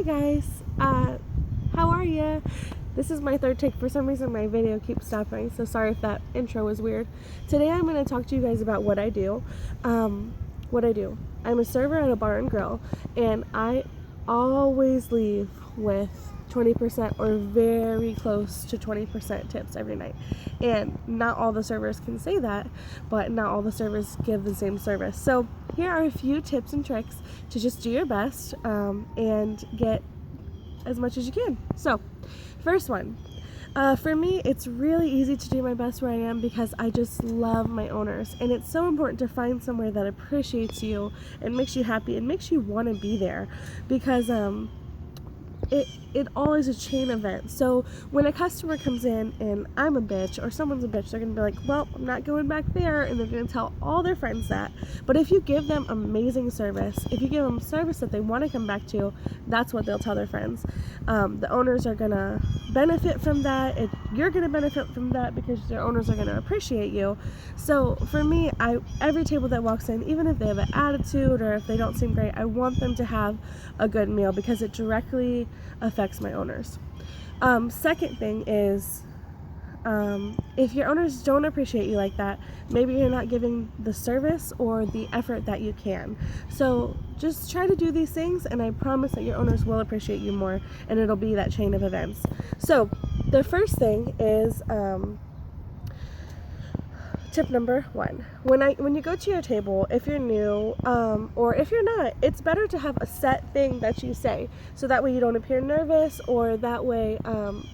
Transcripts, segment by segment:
Hi guys, how are you? This is my third take. For some reason my video keeps stopping, so sorry if that intro was weird. Today I'm going to talk to you guys about what I do. I'm a server at a bar and grill, and I always leave with 20% or very close to 20% tips every night. And not all the servers can say that, but not all the servers give the same service. So here are a few tips and tricks to just do your best and get as much as you can. So first one, for me, it's really easy to do my best where I am because I just love my owners, and it's so important to find somewhere that appreciates you and makes you happy and makes you want to be there, because it all is a chain event. So when a customer comes in and I'm a bitch or someone's a bitch, they're gonna be like, well, I'm not going back there, and they're gonna tell all their friends that. But if you give them amazing service, if you give them service that they want to come back to, that's what they'll tell their friends. The owners are gonna benefit from that. You're gonna benefit from that because their owners are gonna appreciate you. So for me, every table that walks in, even if they have an attitude or if they don't seem great, I want them to have a good meal because it directly affects my owners. Second thing is, if your owners don't appreciate you like that, maybe you're not giving the service or the effort that you can. So just try to do these things, and I promise that your owners will appreciate you more, and it'll be that chain of events. So the first thing is, tip number one, when you go to your table, if you're new, or if you're not, it's better to have a set thing that you say, so that way you don't appear nervous, or that way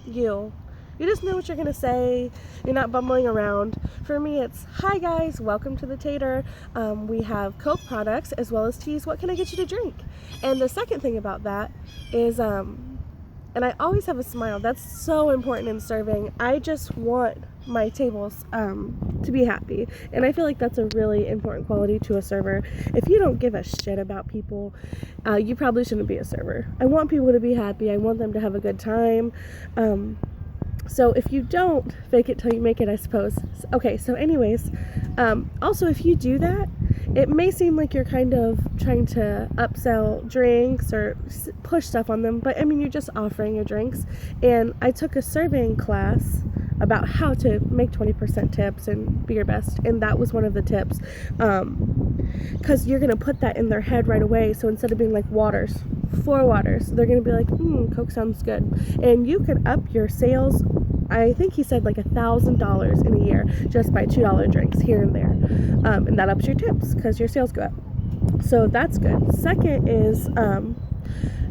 you just know what you're gonna say. You're not bumbling around. For me, it's, hi guys, welcome to the Tater. We have Coke products as well as teas. What can I get you to drink? And the second thing about that is, and I always have a smile. That's so important in serving. I just want my tables to be happy, and I feel like that's a really important quality to a server. If you don't give a shit about people, you probably shouldn't be a server. I want people to be happy. I want them to have a good time. So if you don't, fake it till you make it, I suppose. Okay, so anyways, also if you do that, it may seem like you're kind of trying to upsell drinks or push stuff on them, but I mean, you're just offering your drinks. And I took a serving class about how to make 20% tips and be your best, and that was one of the tips, because you're going to put that in their head right away. So instead of being like 4 waters, they're going to be like, Coke sounds good. And you can up your sales, I think he said like $1,000 in a year just by $2 drinks here and there, and that ups your tips because your sales go up. So that's good. Second is,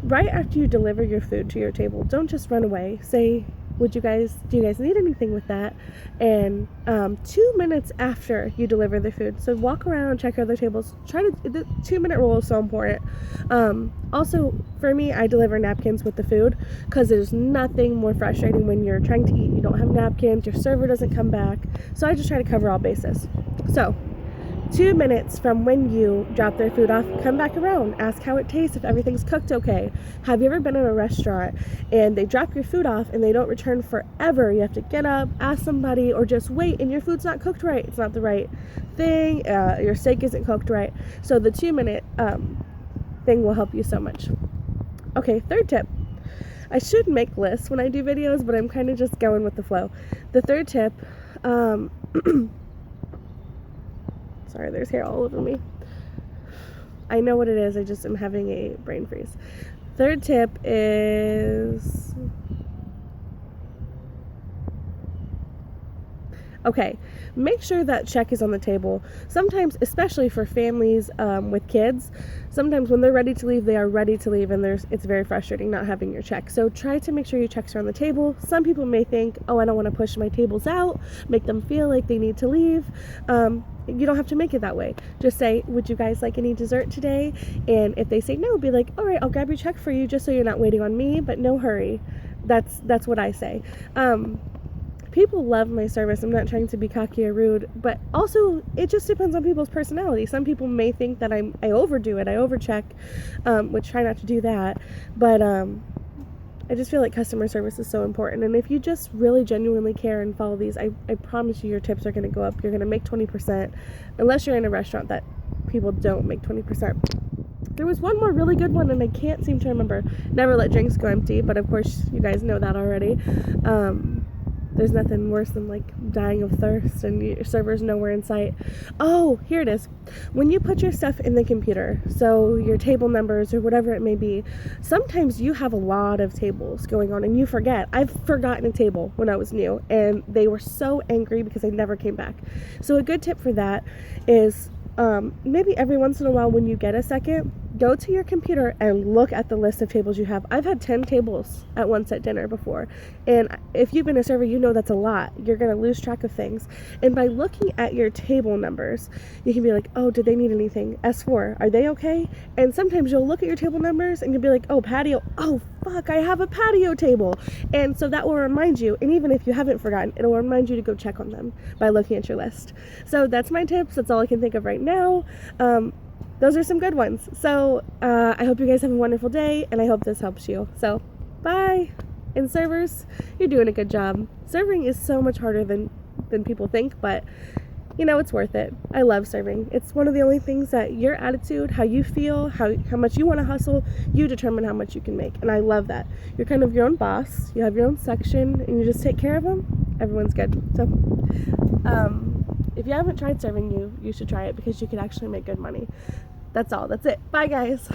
right after you deliver your food to your table, don't just run away. Say, do you guys need anything with that? And 2 minutes after you deliver the food, so walk around, check other tables. The 2-minute rule is so important. Also, for me, I deliver napkins with the food because there's nothing more frustrating when you're trying to eat, you don't have napkins, your server doesn't come back. So I just try to cover all bases. So 2 minutes from when you drop their food off, come back around, ask how it tastes, if everything's cooked okay. Have you ever been in a restaurant and they drop your food off and they don't return forever? You have to get up, ask somebody, or just wait, and your food's not cooked right. It's not the right thing. Your steak isn't cooked right. So the 2-minute thing will help you so much. Okay, third tip. I should make lists when I do videos, but I'm kind of just going with the flow. The third tip, sorry, there's hair all over me. I know what it is, I just am having a brain freeze. Third tip is, okay, make sure that check is on the table. Sometimes, especially for families with kids, sometimes when they're ready to leave, they are ready to leave, and it's very frustrating not having your check. So try to make sure your checks are on the table. Some people may think, oh, I don't want to push my tables out, make them feel like they need to leave. You don't have to make it that way. Just say, would you guys like any dessert today? And if they say no, be like, all right, I'll grab your check for you just so you're not waiting on me, but no hurry. That's what I say. People love my service. I'm not trying to be cocky or rude, but also it just depends on people's personality. Some people may think that I overdo it, I overcheck, which try not to do that, but I just feel like customer service is so important, and if you just really genuinely care and follow these, I promise you your tips are going to go up. You're going to make 20%, unless you're in a restaurant that people don't make 20%. There was one more really good one and I can't seem to remember. Never let drinks go empty, but of course you guys know that already. There's nothing worse than like dying of thirst and your server's nowhere in sight. Oh, here it is. When you put your stuff in the computer, so your table numbers or whatever it may be, sometimes you have a lot of tables going on and you forget. I've forgotten a table when I was new and they were so angry because I never came back. So a good tip for that is maybe every once in a while when you get a second, go to your computer and look at the list of tables you have. I've had 10 tables at once at dinner before, and if you've been a server, you know that's a lot. You're going to lose track of things, and by looking at your table numbers, you can be like, oh, did they need anything? S4, are they okay? And sometimes you'll look at your table numbers and you'll be like, oh, patio, oh, fuck, I have a patio table. And so that will remind you, and even if you haven't forgotten, it'll remind you to go check on them by looking at your list. So that's my tips. That's all I can think of right now. Those are some good ones. So I hope you guys have a wonderful day, and I hope this helps you. So bye. And servers, you're doing a good job. Serving is so much harder than people think, but you know, it's worth it. I love serving. It's one of the only things that your attitude, how you feel, how much you want to hustle, you determine how much you can make. And I love that. You're kind of your own boss. You have your own section and you just take care of them. Everyone's good. So if you haven't tried serving, you should try it because you could actually make good money. That's all. That's it. Bye, guys.